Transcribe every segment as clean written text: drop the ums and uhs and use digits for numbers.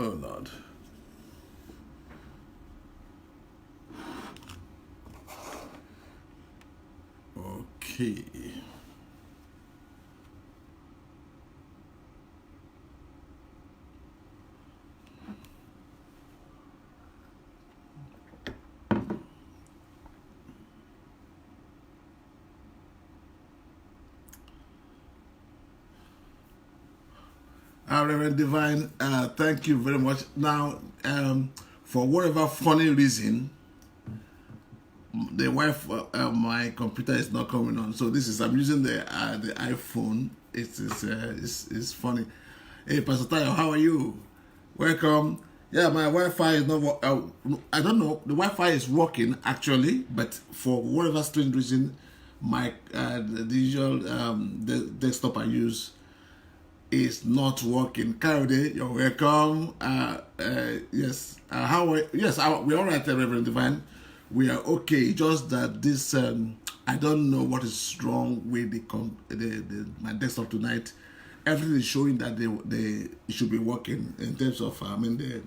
Oh Lord. Okay. Reverend Divine, thank you very much. Now, for whatever funny reason, the my computer is not coming on. So this is I'm using the iPhone. It's funny. Hey, Pastor Tayo, how are you? Welcome. Yeah, my Wi-Fi is not. I don't know. The Wi-Fi is working actually, but for whatever strange reason, my the usual the desktop I use is not working. Karode, you're welcome. Yes. How? Yes, we're all right, Reverend Divine. We are okay. Just that this, I don't know what is wrong with my desktop tonight. Everything is showing that it should be working in terms of the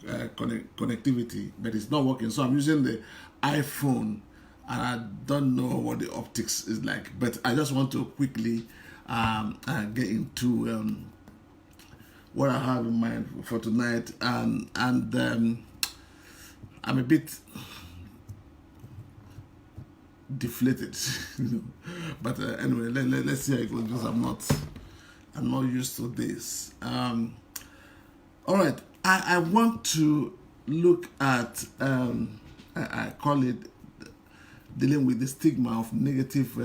connectivity, but it's not working. So I'm using the iPhone, and I don't know what the optics is like. But I just want to quickly get into what I have in mind for tonight, and I'm a bit deflated, but anyway, let's see how it goes, because I'm not used to this. All right, I want to look at I call it dealing with the stigma of negative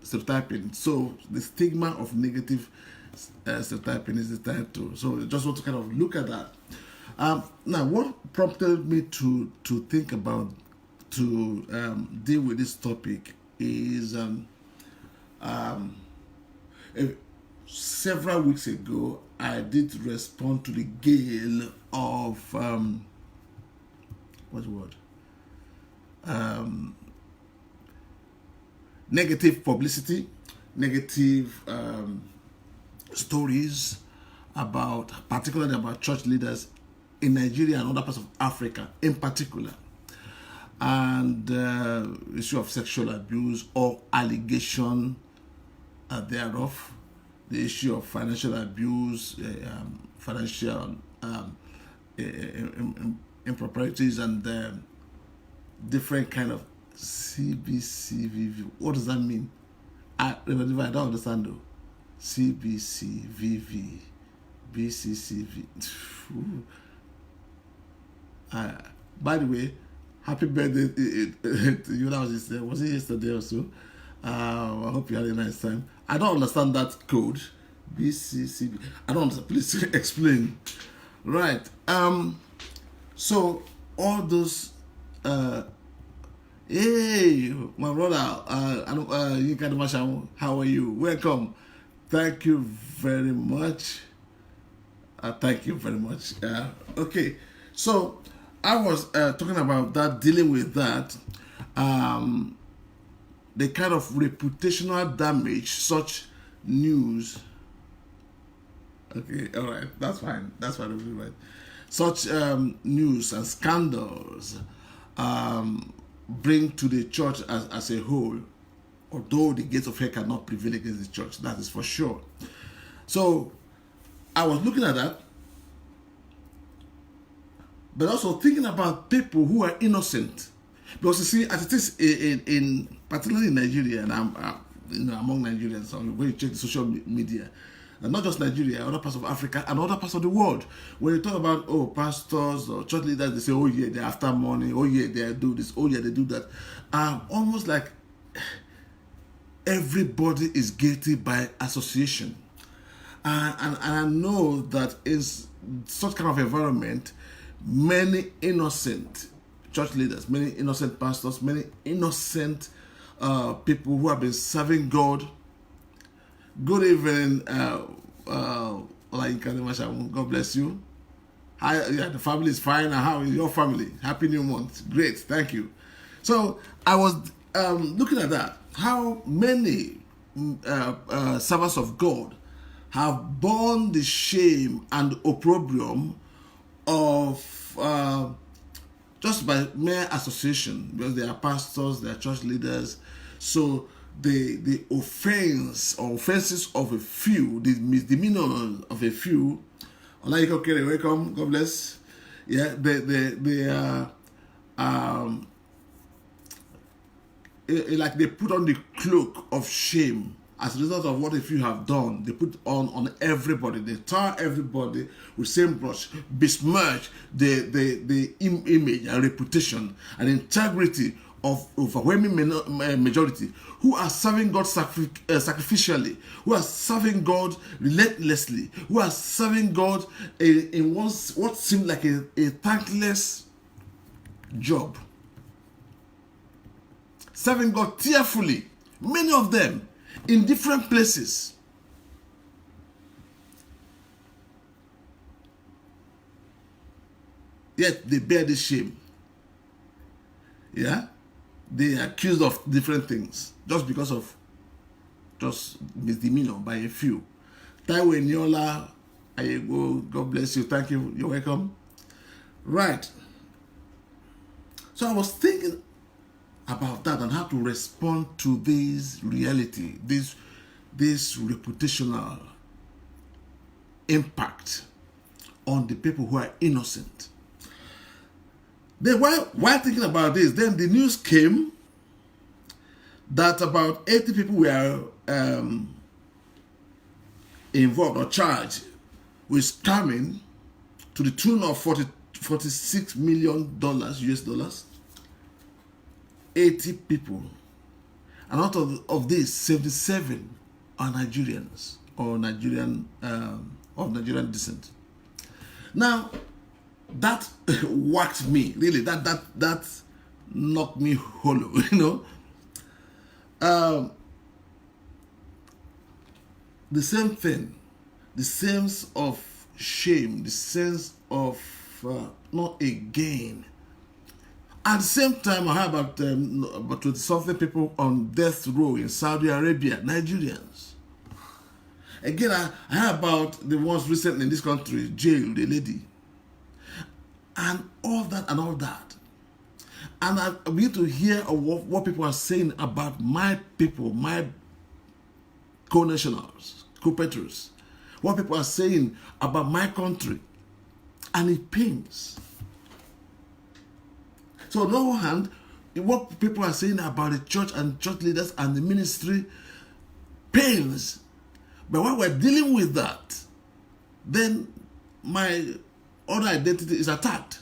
stereotyping. So the stigma of negative stereotyping is the title. So I just want to kind of look at that. Now, what prompted me to think about to deal with this topic is several weeks ago I did respond to the gale of what's the word? Negative publicity, negative stories particularly about church leaders in Nigeria and other parts of Africa in particular, and issue of sexual abuse or allegation thereof, the issue of financial abuse, financial improprieties, and different kind of CBCVV. What does that mean? I don't understand though. CBCVV, BCCV. By the way, happy birthday to you. That was it yesterday or so? I hope you had a nice time. I don't understand that code. BCCV. I don't understand. Please explain. Right. So all those hey, my brother, how are you? Welcome. Thank you very much. Thank you very much. Okay, so I was talking about that, dealing with that, the kind of reputational damage such news. Okay, all right, that's fine. That's fine. Right. Such news and scandals bring to the church as a whole, although the gates of hell cannot prevail against the church, that is for sure. So I was looking at that, but also thinking about people who are innocent, because you see, as it is in particularly in Nigeria, and among Nigerians, so when you check the social media, and not just Nigeria, other parts of Africa and other parts of the world, when you talk about pastors or church leaders, they say, oh yeah, they're after money, oh yeah, they do this, oh yeah, they do that. Almost like everybody is guilty by association. And I know that in such kind of environment, many innocent church leaders, many innocent pastors, many innocent people who have been serving God. Good evening, God bless you. Hi, yeah, the family is fine. And how is your family? Happy New Month. Great, thank you. So I was looking at that, how many servants of God have borne the shame and opprobrium of just by mere association, because they are pastors, they are church leaders. So the offense or offenses of a few, the misdemeanor of a few, like, okay, welcome, God bless. Yeah, they are like they put on the cloak of shame as a result of what a few have done. They put on everybody. They tar everybody with same brush, besmirch the image and reputation and integrity of overwhelming majority who are serving God sacrificially, who are serving God relentlessly, who are serving God in what seemed like a thankless job. Serving God tearfully, many of them in different places. Yet they bear this shame. Yeah? They are accused of different things just because of just misdemeanor by a few. Taiwo Niola, Ayego, God bless you. Thank you. You're welcome. Right. So I was thinking about that and how to respond to this reality, this reputational impact on the people who are innocent. Then while thinking about this, then the news came that about 80 people were involved or charged with scamming to the tune of $46 million US dollars. 80 people, and out of these, 77 are Nigerians or Nigerian of Nigerian descent. Now, that whacked me really. That knocked me hollow. You know, the same thing, the sense of shame, the sense of not again. At the same time, I have about 20-something people on death row in Saudi Arabia, Nigerians. Again, I heard about the ones recently in this country, jailed, a lady. And all that and all that. And I begin to hear what people are saying about my people, my co-nationals, co-patriots. What people are saying about my country. And it pains. So on the one hand, what people are saying about the church and church leaders and the ministry pains. But when we're dealing with that, then my other identity is attacked.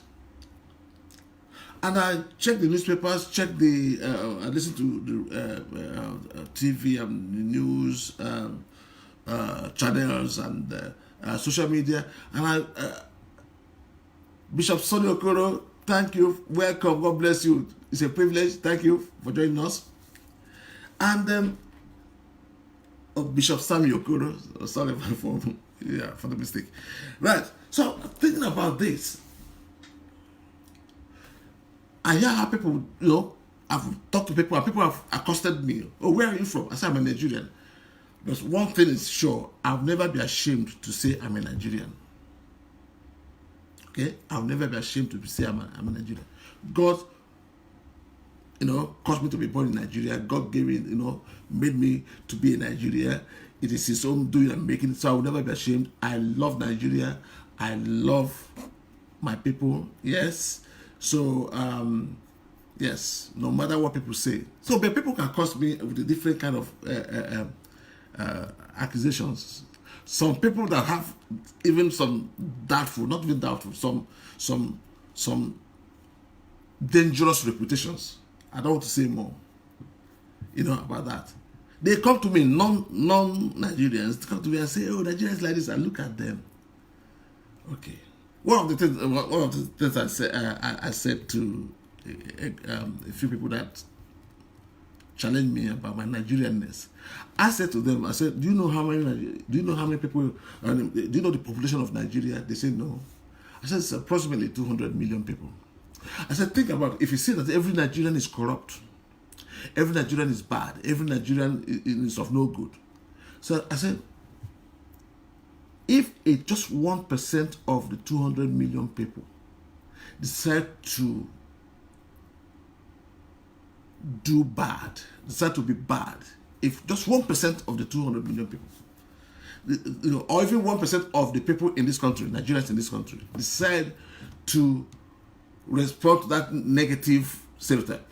And I check the newspapers, I listen to the TV and the news channels and social media. And Bishop Sonny Okoro, thank you, welcome, God bless you. It's a privilege. Thank you for joining us. And Bishop Sammy Okoro, sorry for the mistake. Right. So thinking about this, I hear how people, I've talked to people and people have accosted me. Oh, where are you from? I say I'm a Nigerian. Because one thing is sure, I'll never be ashamed to say I'm a Nigerian. Okay? I'll never be ashamed to say I'm a Nigerian. God, caused me to be born in Nigeria. God gave me, made me to be in Nigeria. It is His own doing and making. So I will never be ashamed. I love Nigeria. I love my people. Yes. So, yes, no matter what people say. So, but people can accuse me with a different kind of accusations. Some people that have even some doubtful, not even doubtful, some dangerous reputations. I don't want to say more, about that. They come to me, non-Nigerians, come to me and say, oh, Nigerians like this, and look at them. Okay. One of the things I said to a few people that challenged me about my Nigerianness, I said to them, do you know how many people, do you know the population of Nigeria? They said no. I said it's approximately 200 million people. I said, think about it. If you say that every Nigerian is corrupt, every Nigerian is bad, every Nigerian is of no good. So I said, if it just 1% of the 200 million people decide to do bad, decide to be bad, if just 1% of the 200 million people, or even 1% of the people in this country, Nigerians in this country, decide to respond to that negative stereotype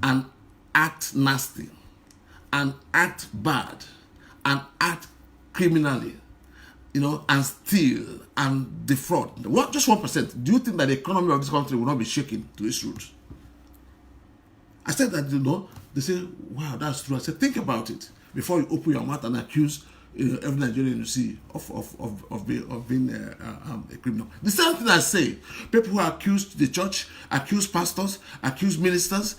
and act nasty and act bad and act criminally, and steal and defraud, what, just 1%, do you think that the economy of this country will not be shaken to its roots? I said that, they say, wow, that's true. I said, think about it before you open your mouth and accuse every Nigerian you see of being a criminal. The same thing I say, people who accuse the church, accuse pastors, accuse ministers,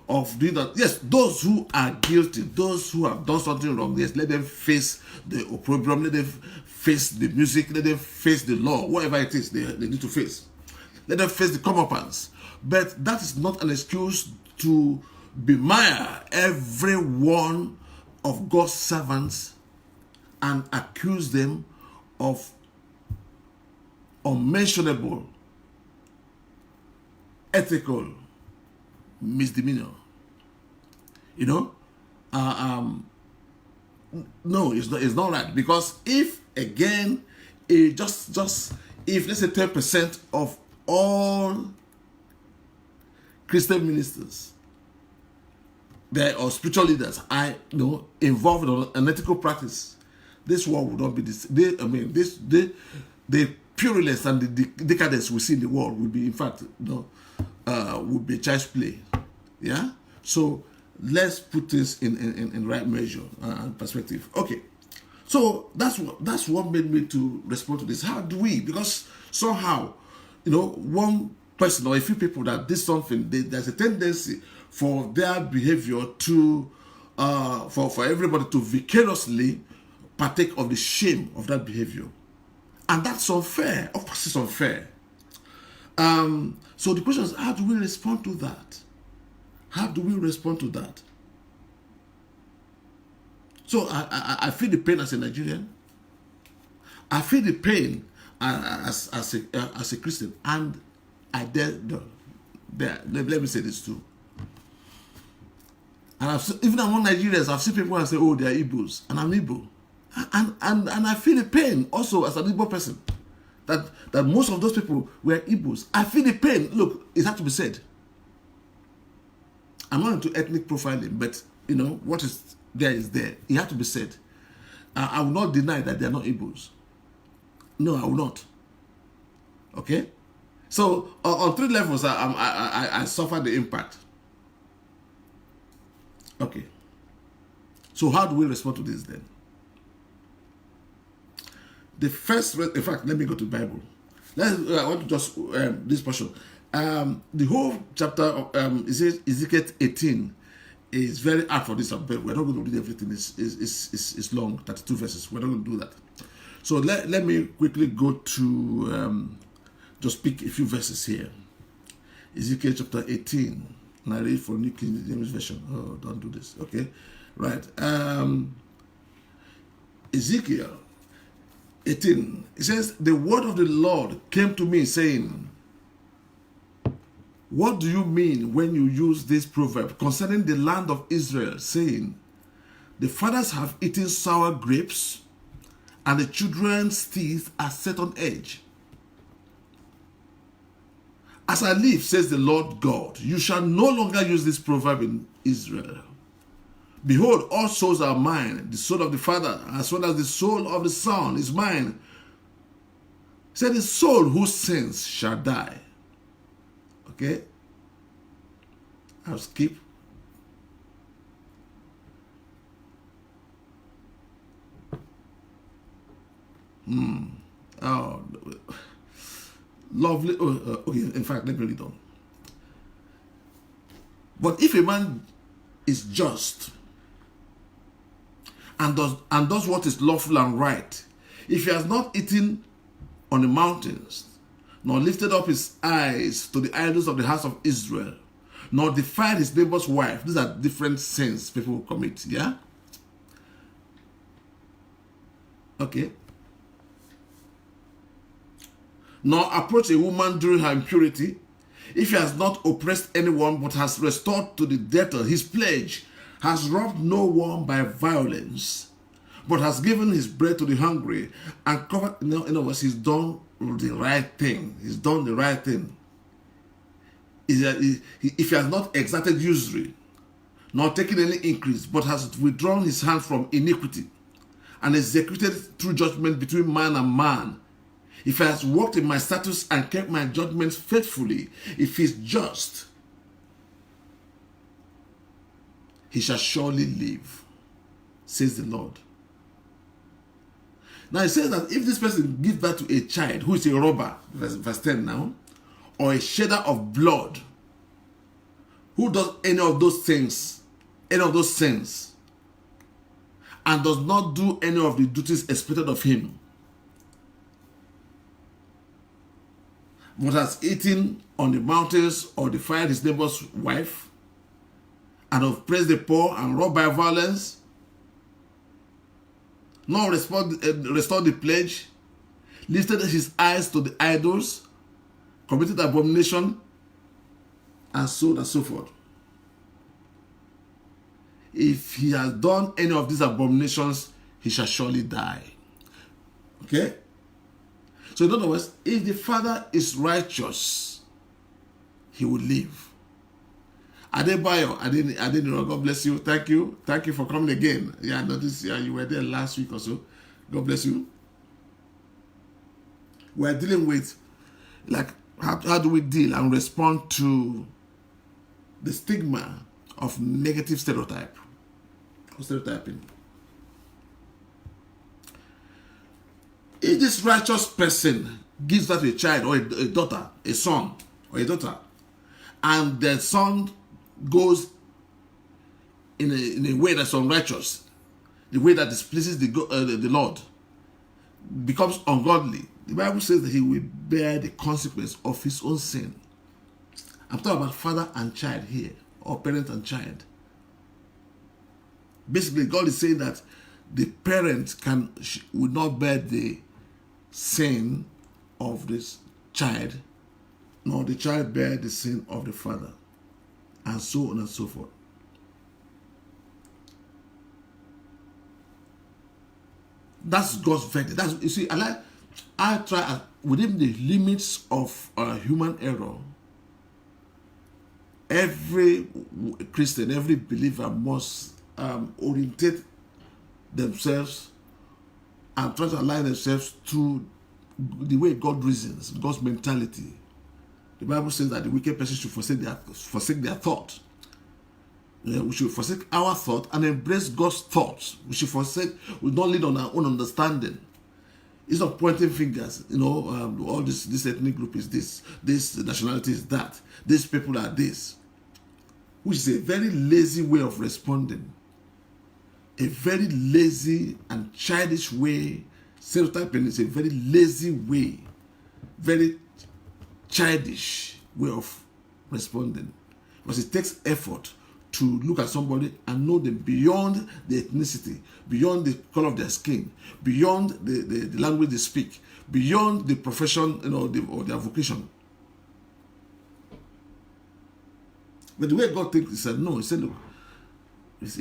of doing that. Yes, those who are guilty, those who have done something wrong, yes, let them face the opprobrium, let them face the music, let them face the law, whatever it is they need to face. Let them face the comeuppance. But that is not an excuse to bemire every one of God's servants and accuse them of unmentionable ethical misdemeanor. No, it's not right. Because if, again, if let's say 10% of all Christian ministers or spiritual leaders are involved in an ethical practice, this world would not be this. The purulence and the decadence we see in the world will be, in fact, would be child's play. Yeah. So let's put this in right measure and perspective. Okay. So that's what made me to respond to this. How do we? Because somehow, one person or a few people that did something, there's a tendency for their behavior to, for everybody to vicariously partake of the shame of that behavior. And that's unfair. Of course it's unfair. So the question is, how do we respond to that? How do we respond to that? So I feel the pain as a Nigerian. I feel the pain as a Christian. And I let me say this too. And even among Nigerians, I've seen people who say, oh, they are Igbos. And I'm Igbo. And I feel the pain also as an Igbo person. That most of those people were Igbos. I feel the pain. Look, it has to be said. I'm not into ethnic profiling, but what is there is there. It has to be said. I will not deny that they are not Igbos. No, I will not. Okay? So on three levels, I suffer the impact. Okay. So how do we respond to this then? The first, in fact, let me go to the Bible. I want to just this portion. The whole chapter of Ezekiel 18 is very hard for this. But we're not going to read everything. It's long, 32 verses. We're not going to do that. So let me quickly go to just pick a few verses here. Ezekiel chapter 18. And I read from New King James Version. Oh, don't do this. Okay, right. Ezekiel 18. It says, the word of the Lord came to me saying, what do you mean when you use this proverb concerning the land of Israel, saying, the fathers have eaten sour grapes, and the children's teeth are set on edge? As I live, says the Lord God, you shall no longer use this proverb in Israel. Behold, all souls are mine, the soul of the Father, as well as the soul of the Son is mine. Said the soul who sins shall die. Okay? I'll skip. Oh, lovely. Okay, in fact, let me read on. But if a man is just and does what is lawful and right, if he has not eaten on the mountains, nor lifted up his eyes to the idols of the house of Israel, nor defied his neighbor's wife. These are different sins people commit, yeah? Okay. nor approach a woman during her impurity, if he has not oppressed anyone, but has restored to the debtor his pledge, has robbed no one by violence, but has given his bread to the hungry, and covered, in other words, he's done the right thing. He's done the right thing. If he has not exacted usury, nor taken any increase, but has withdrawn his hand from iniquity, and executed true judgment between man and man, if he has walked in my statutes and kept my judgments faithfully, if he is just, he shall surely live, says the Lord. Now it says that if this person gives birth to a child who is a robber, verse 10 now, or a shedder of blood, who does any of those things, any of those sins, and does not do any of the duties expected of him, but has eaten on the mountains or defied his neighbor's wife, and oppressed the poor and robbed by violence, nor restored the pledge, lifted his eyes to the idols, committed abomination, and so on and so forth. If he has done any of these abominations, he shall surely die. Okay? So in other words, if the father is righteous, he will live. Adebayo, Adeniro, God bless you. Thank you. Thank you for coming again. Yeah, I noticed you were there last week or so. God bless you. We're dealing with, like, how do we deal and respond to the stigma of negative stereotype or stereotyping. If this righteous person gives that to a child or a daughter, a son or a daughter, and the son goes in a way that's unrighteous, the way that displeases the Lord, becomes ungodly, the Bible says that he will bear the consequence of his own sin. I'm talking about father and child here, or parent and child. Basically, God is saying that the parent will not bear the sin of this child, nor the child bear the sin of the father, and so on and so forth. That's God's verdict. That's, you see, I try within the limits of human error. Every Christian, every believer must orientate themselves and try to align themselves to the way God reasons, God's mentality. The Bible says that the wicked person should forsake their thought. We should forsake our thought and embrace God's thoughts. We don't lead on our own understanding. It's not pointing fingers, all this ethnic group is this nationality is that, these people are this, which is a very lazy way of responding. A very lazy and childish way. Stereotyping is a very lazy way, very childish way of responding. Because it takes effort to look at somebody and know them beyond the ethnicity, beyond the color of their skin, beyond the language they speak, beyond the profession, or their vocation. But the way God thinks, he said, no, he said, look, if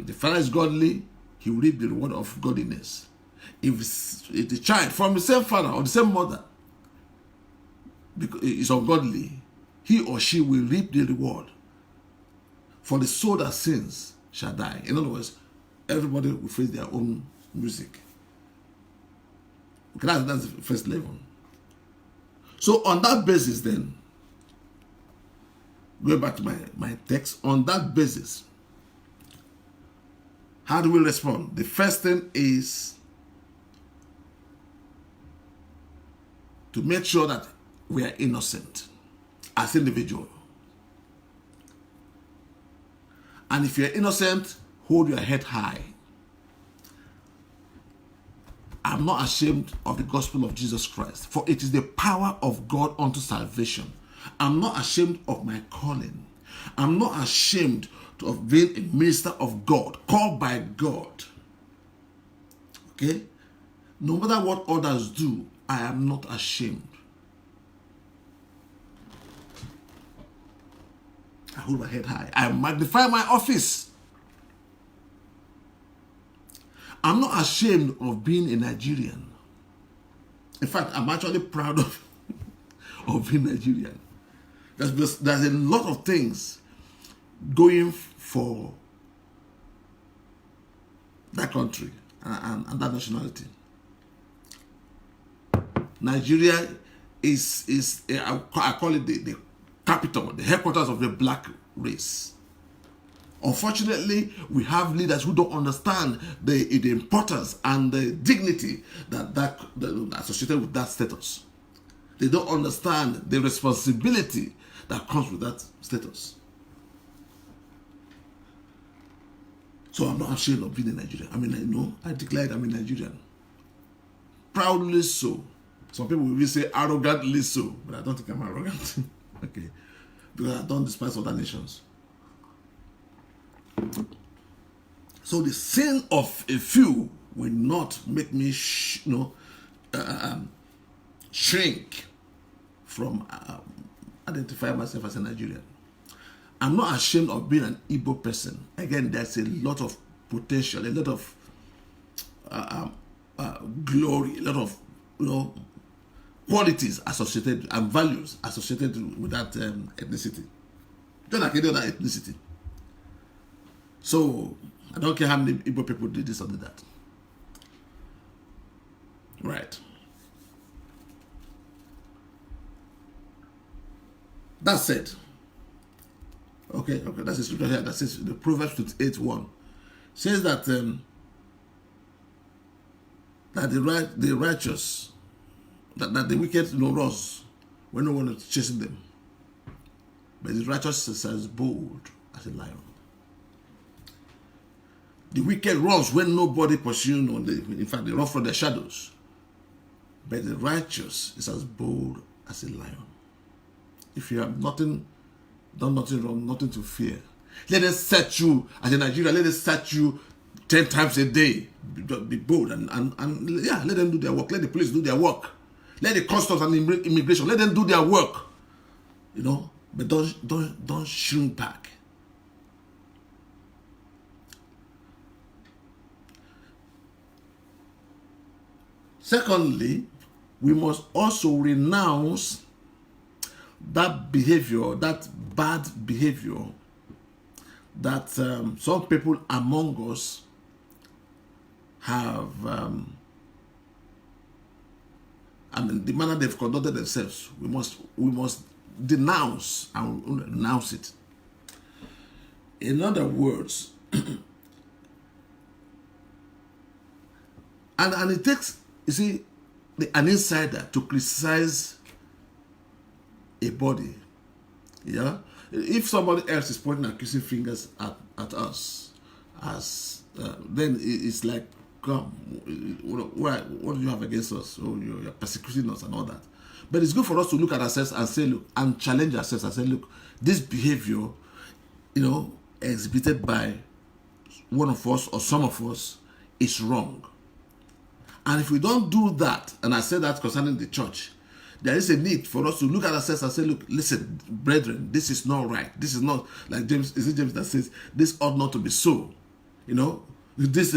the father is godly, he will reap the reward of godliness. If the child from the same father or the same mother is ungodly, he or she will reap the reward. For the soul that sins shall die. In other words, everybody will face their own music. Okay, that's the first level. So on that basis then, going back to my text, on that basis, how do we respond? The first thing is to make sure that we are innocent as individuals. And if you're innocent, hold your head high. I'm not ashamed of the gospel of Jesus Christ, for it is the power of God unto salvation. I'm not ashamed of my calling. I'm not ashamed of being a minister of God, called by God. Okay? No matter what others do, I am not ashamed. I hold my head high. I magnify my office. I'm not ashamed of being a Nigerian. In fact, I'm actually proud of being Nigerian. There's a lot of things going for that country and that nationality. Nigeria is I call it the capital, the headquarters of the black race. Unfortunately, we have leaders who don't understand the importance and the dignity that associated with that status. They don't understand the responsibility that comes with that status. So I'm not ashamed of being a Nigerian. I declared I'm a Nigerian. Proudly so. Some people will say arrogantly so, but I don't think I'm arrogant. Okay. Because I don't despise other nations. So the sin of a few will not make me shrink from identifying myself as a Nigerian. I'm not ashamed of being an Igbo person. Again, there's a lot of potential, a lot of glory, a lot of qualities associated and values associated with that ethnicity. Just like any other ethnicity. So I don't care how many Igbo people did this or did that. Right. That said, okay, that's a scripture here that says the Proverbs 28:1 says that that the righteous, that the wicked runs when no one is chasing them, but the righteous is as bold as a lion. The wicked runs when nobody pursues them. In fact, they run from their shadows. But the righteous is as bold as a lion. If you have done nothing wrong, nothing to fear, let us set you, as a Nigerian, let us set you 10 times a day. Be bold and let them do their work. Let the police do their work. Let the customs and immigration, let them do their work. But don't shrink back. Secondly, we must also renounce that behavior, that bad behavior that some people among us have, the manner they've conducted themselves. We must denounce and renounce it. In other words, and it takes, you see, an insider to criticize a body. Yeah, if somebody else is pointing accusing fingers at us, then it's like, come, what do you have against us? Oh, you're persecuting us and all that. But it's good for us to look at ourselves and say, look, and challenge ourselves and say, look, this behavior, exhibited by one of us or some of us is wrong. And if we don't do that, and I said that concerning the church, there is a need for us to look at ourselves and say, look, listen, brethren, this is not right. This is not, like James, is it James that says, this ought not to be so. This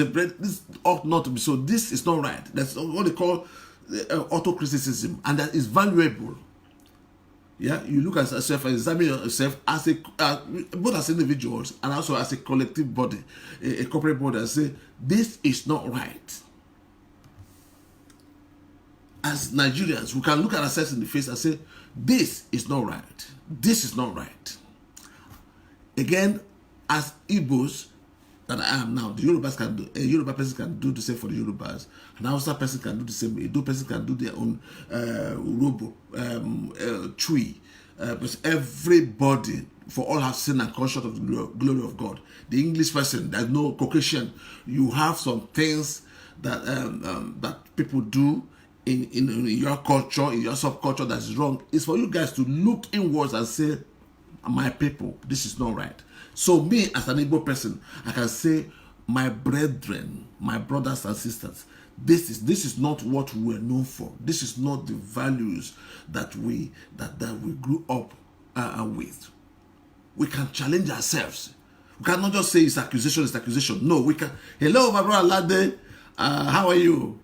ought not to be so. This is not right. That's what they call autocriticism, and that is valuable. Yeah, you look at yourself and examine yourself as both as individuals and also as a collective body, a corporate body, and say, this is not right. As Nigerians, we can look at ourselves in the face and say, this is not right. This is not right. Again, as Igbos that I am now, the Yorubas can do, a Yoruba person can do the same for the Yorubas, an Hausa person can do the same, a Edo person can do their own Urobo, Chui. Because everybody, for all have sinned and come short of the glory of God. The English person, there's no Caucasian. You have some things that that people do in your culture, in your subculture that is wrong. It's for you guys to look inwards and say, my people, this is not right. So me, as an Igbo person, I can say, my brethren, my brothers and sisters, this is not what we are known for. This is not the values that we grew up with. we can challenge ourselves. We cannot just say it's accusation, it's accusation. No, we can. Hello, my brother Lade. How are you?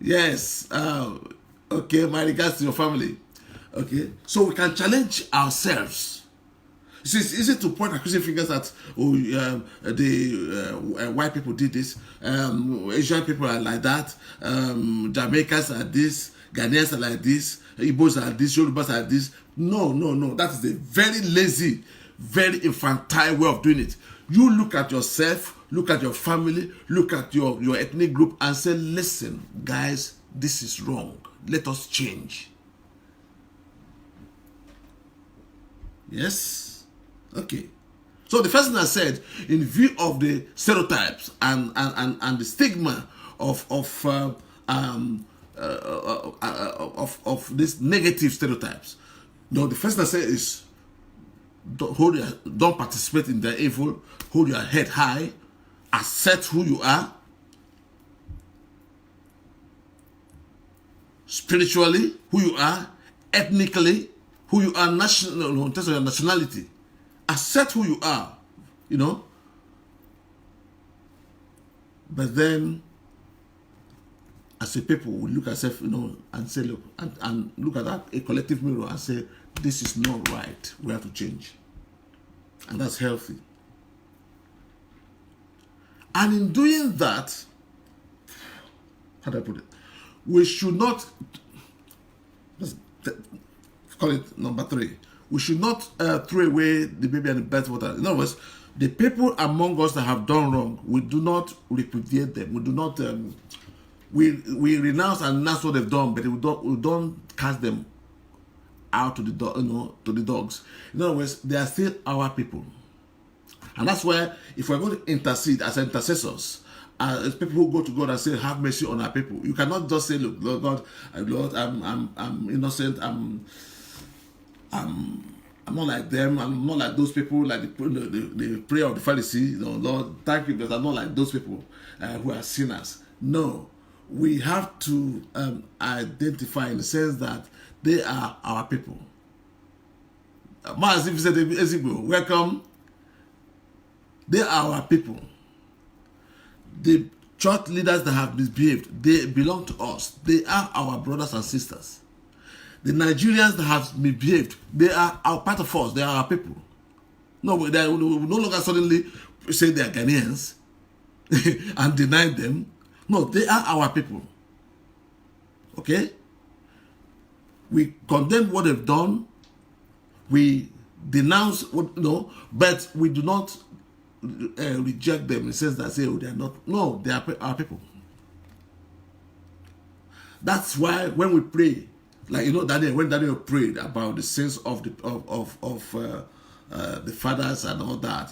Yes. Okay, my regards to your family. Okay, so we can challenge ourselves. It's easy to point accusing fingers at the white people did this, Asian people are like that, Jamaicans are this, Ghanaians are like this, Igbos are this, Yorubas are this. No. That is a very lazy, very infantile way of doing it. You look at yourself, look at your family, look at your ethnic group and say, listen, guys, this is wrong. Let us change. Yes? Okay. So the first thing I said, in view of the stereotypes and the stigma of these negative stereotypes, the first thing I said is don't participate in the evil, hold your head high, accept who you are, spiritually, who you are, ethnically, who you are, in terms of your nationality. Accept who you are, But then, as a people, we look at ourselves, and say, look, and look at that, a collective mirror, and say, this is not right. We have to change. And that's healthy. And in doing that, how do I put it? We should not, let's call it number 3. We should not throw away the baby and the bathwater. In other words, the people among us that have done wrong, we do not repudiate them. We do not, we renounce and renounce what they've done, but we don't cast them out to the dogs. In other words, they are still our people. And that's why, if we're going to intercede as intercessors, as people who go to God and say, have mercy on our people, you cannot just say, look, Lord, I'm innocent, I'm not like them. I'm not like those people, like the prayer of the Pharisee. Lord, thank you, because I'm not like those people who are sinners. No, we have to identify in the sense that they are our people. As if you said, Ezigbo, welcome. They are our people. The church leaders that have misbehaved, they belong to us. They are our brothers and sisters. The Nigerians that have misbehaved, they are our part of us. They are our people. No, we no longer suddenly say they are Ghanaians and deny them. No, they are our people. Okay? We condemn what they've done. We denounce but we do not reject them in the sense that say, oh, they are not. No, they are our people. That's why when we pray, like Daniel, when Daniel prayed about the sins of the fathers and all that,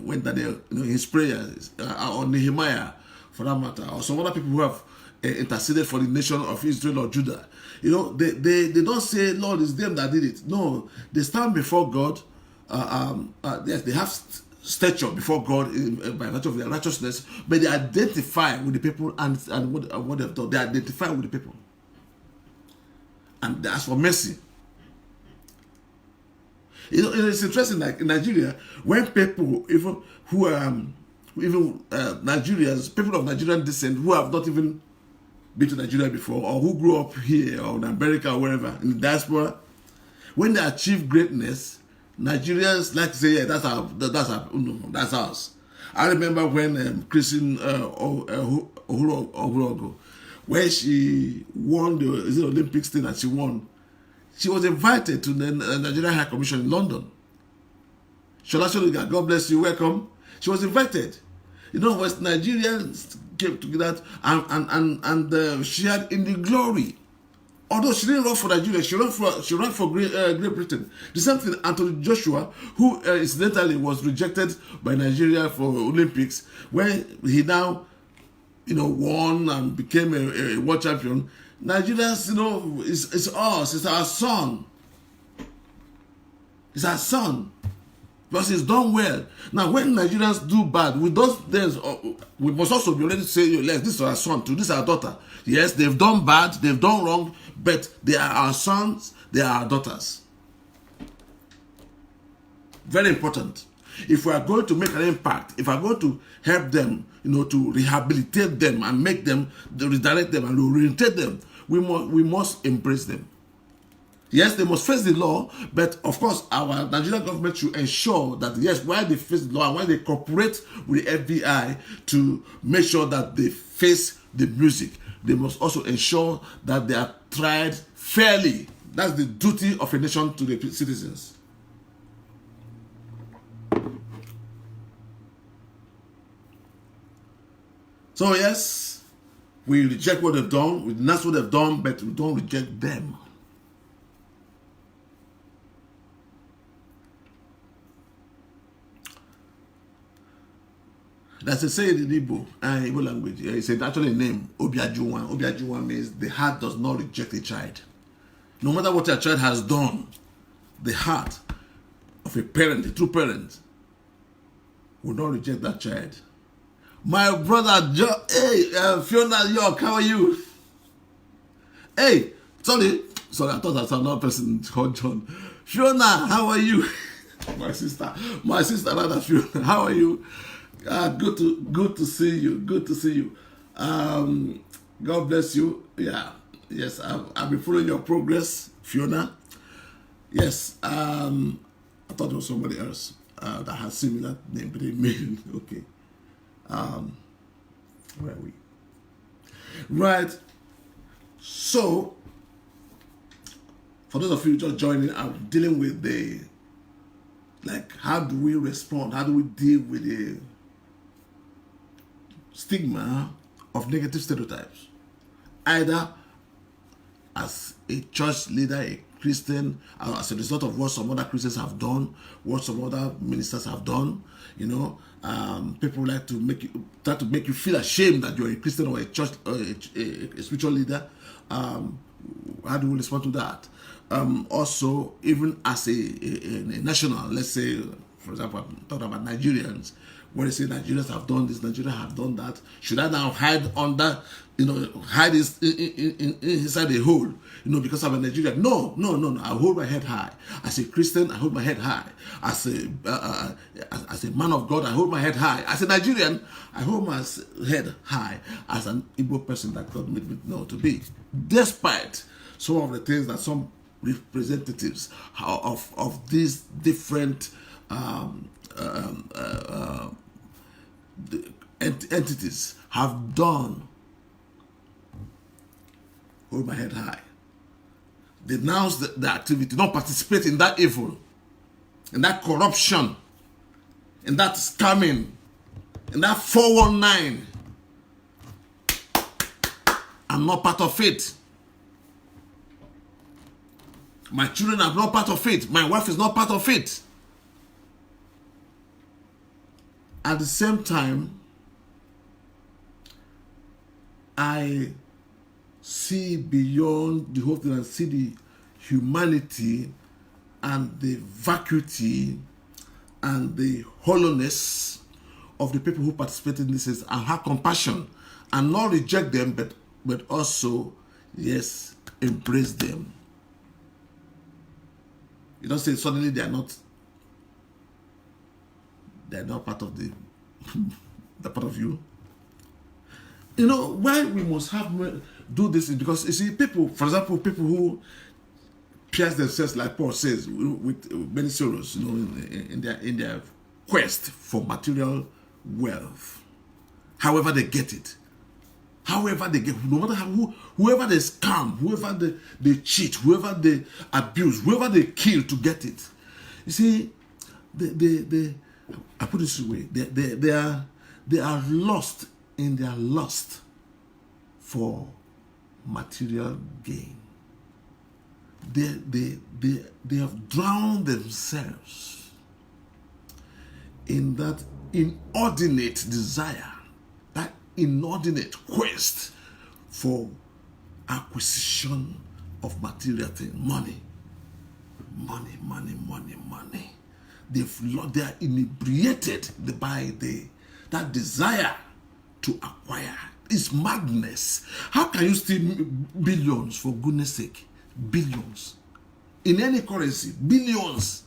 when Daniel, his prayers, or Nehemiah, for that matter, or some other people who have interceded for the nation of Israel or Judah, they don't say, Lord, it's them that did it. No, they stand before God. Yes, they have stature before God by virtue of their righteousness, but they identify with the people and what they've done. They identify with the people. And they ask for mercy. It's interesting, like in Nigeria, when people, even who are Nigerians, people of Nigerian descent who have not even been to Nigeria before, or who grew up here or in America or wherever, in the diaspora, when they achieve greatness, Nigerians like to say, yeah, that's ours. I remember when Christine Ohurogo, where she won the Olympics thing and she won, she was invited to the Nigerian High Commission in London. Shola Sholiga, God bless you, welcome. She was invited. West Nigerians came together and shared in the glory. Although she didn't run for Nigeria, she ran for Great Britain. The same thing, Anthony Joshua, who incidentally was rejected by Nigeria for Olympics, when he now, won and became a world champion. Nigerians, it's us, it's our son. It's our son. Because he's done well. Now, when Nigerians do bad, with those things, we must also be ready to say, yes, this is our son too, this is our daughter. Yes, they've done bad, they've done wrong, but they are our sons, they are our daughters. Very important. If we are going to make an impact, if we are going to help them, to rehabilitate them and make them, redirect them and orientate them, we must embrace them. Yes, they must face the law, but of course, our Nigerian government should ensure that, yes, while they face the law and while they cooperate with the FBI to make sure that they face the music, they must also ensure that they are tried fairly. That's the duty of a nation to the citizens. So yes, we reject what they've done, we denounce what they've done, but we don't reject them. That's a saying in Igbo language. It's actually a name, Obiajuwan. Obiajuwan means the heart does not reject a child. No matter what a child has done, the heart of a parent, a true parent, will not reject that child. My brother, Fiona York, how are you? Hey, sorry, I thought that's another person called John. Fiona, how are you? my sister, rather, Fiona, how are you? Good to see you. Good to see you. God bless you. Yeah, yes, I've been following your progress, Fiona. Yes, I thought it was somebody else that has similar name, but they made it. Okay. Where are we? Right. So, for those of you just joining, I'm dealing with how do we respond? How do we deal with the stigma of negative stereotypes? Either as a church leader, a Christian, as a result of what some other Christians have done, what some other ministers have done, people like to try to make you feel ashamed that you're a Christian or a church or a spiritual leader. How do we respond to that? Also, even as a national, let's say, for example, I'm talking about Nigerians. When they say Nigerians have done this, Nigerians have done that, should I now hide under, hide this inside a hole, because I'm a Nigerian? No. I hold my head high. As a Christian, I hold my head high. As a man of God, I hold my head high. As a Nigerian, I hold my head high. As an Igbo person that God made me know to be, despite some of the things that some representatives of these different entities have done. Hold my head high. Denounce the activity, not participate in that evil, in that corruption, in that scamming, in that 419. I'm not part of it. My children are not part of it. My wife is not part of it. At the same time, I see beyond the whole thing and see the humanity and the vacuity and the hollowness of the people who participate in this and have compassion and not reject them, but also, yes, embrace them. You don't say suddenly they are not part of the part of you. Why we must do this is because, you see, people, for example, people who pierce themselves, like Paul says, with many sorrows, in their quest for material wealth, however they get it, no matter whoever they scam, whoever they cheat, whoever they abuse, whoever they kill to get it. You see, I put it this way: they are lost in their lust for material gain. They have drowned themselves in that inordinate desire, that inordinate quest for acquisition of material things, money. They are inebriated by that desire to acquire. It's madness. How can you steal billions, for goodness sake? Billions. In any currency, billions.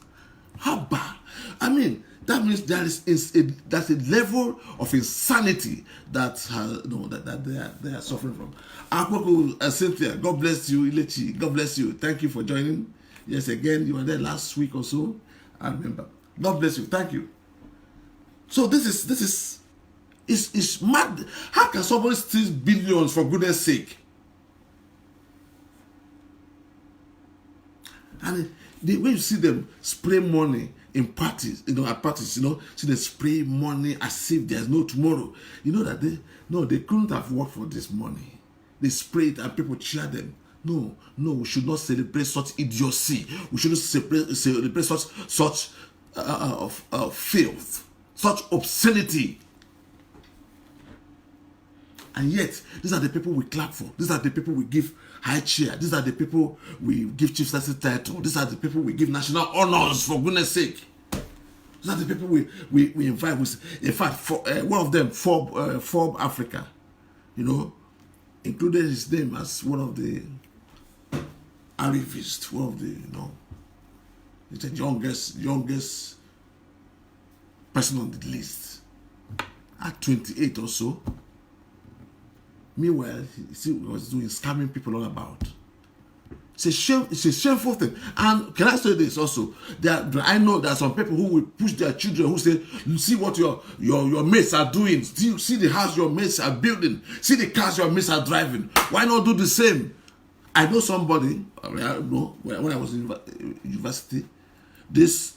How bad? I mean, that means that's a level of insanity that they are suffering from. Akpoko, Cynthia, God bless you. Ilechi, God bless you. Thank you for joining. Yes, again, you were there last week or so. I remember. God bless you. Thank you. So this is it's mad. How can somebody steal billions for goodness sake? And when you see them spray money in parties, at parties, see they spray money as if there's no tomorrow. You know that they couldn't have worked for this money. They spray it and people cheer them. No, we should not celebrate such idiocy. We shouldn't celebrate such filth, such obscenity. And yet, these are the people we clap for. These are the people we give high chair. These are the people we give chief justice title. These are the people we give national honors, for goodness sake. These are the people we invite. In fact, one of them, Forbes Africa, included his name as one of the arrivists, one of the, it's the youngest person on the list at 28 or so. Meanwhile, he was doing scamming people all about. It's a shameful thing. And can I say this also? I know there are some people who will push their children who say, see what your mates are doing. See the house your mates are building. See the cars your mates are driving. Why not do the same? I know somebody, when I was in university, this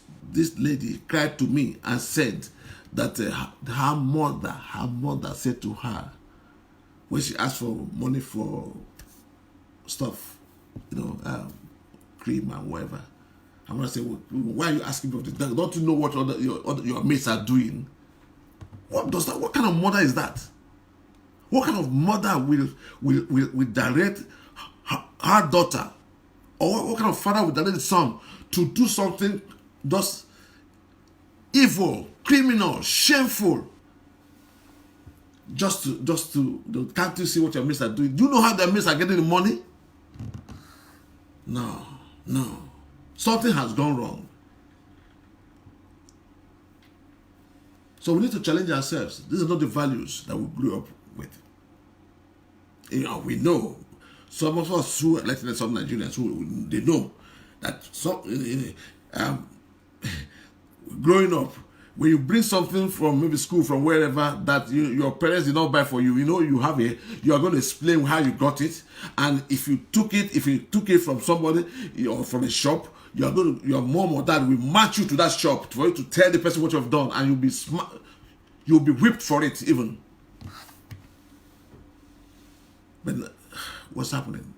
lady cried to me and said that her mother said to her, when she asked for money for stuff, cream and whatever, I'm gonna say, well, why are you asking for this? Don't you know what your mates are doing? What kind of mother is that? What kind of mother will direct her daughter, or what kind of father will direct his son to do something just evil, criminal, shameful? Just to can't you see what your mates are doing? Do you know how their mates are getting the money? No. Something has gone wrong. So we need to challenge ourselves. These are not the values that we grew up with. We know. Some of us who are elected, some Nigerians who they know that growing up, when you bring something from maybe school, from wherever, that your parents did not buy for you, you have it, you are going to explain how you got it. And if you took it from somebody or from a shop, your mom or dad will march you to that shop for you to tell the person what you have done, and you'll be whipped for it even. But what's happening?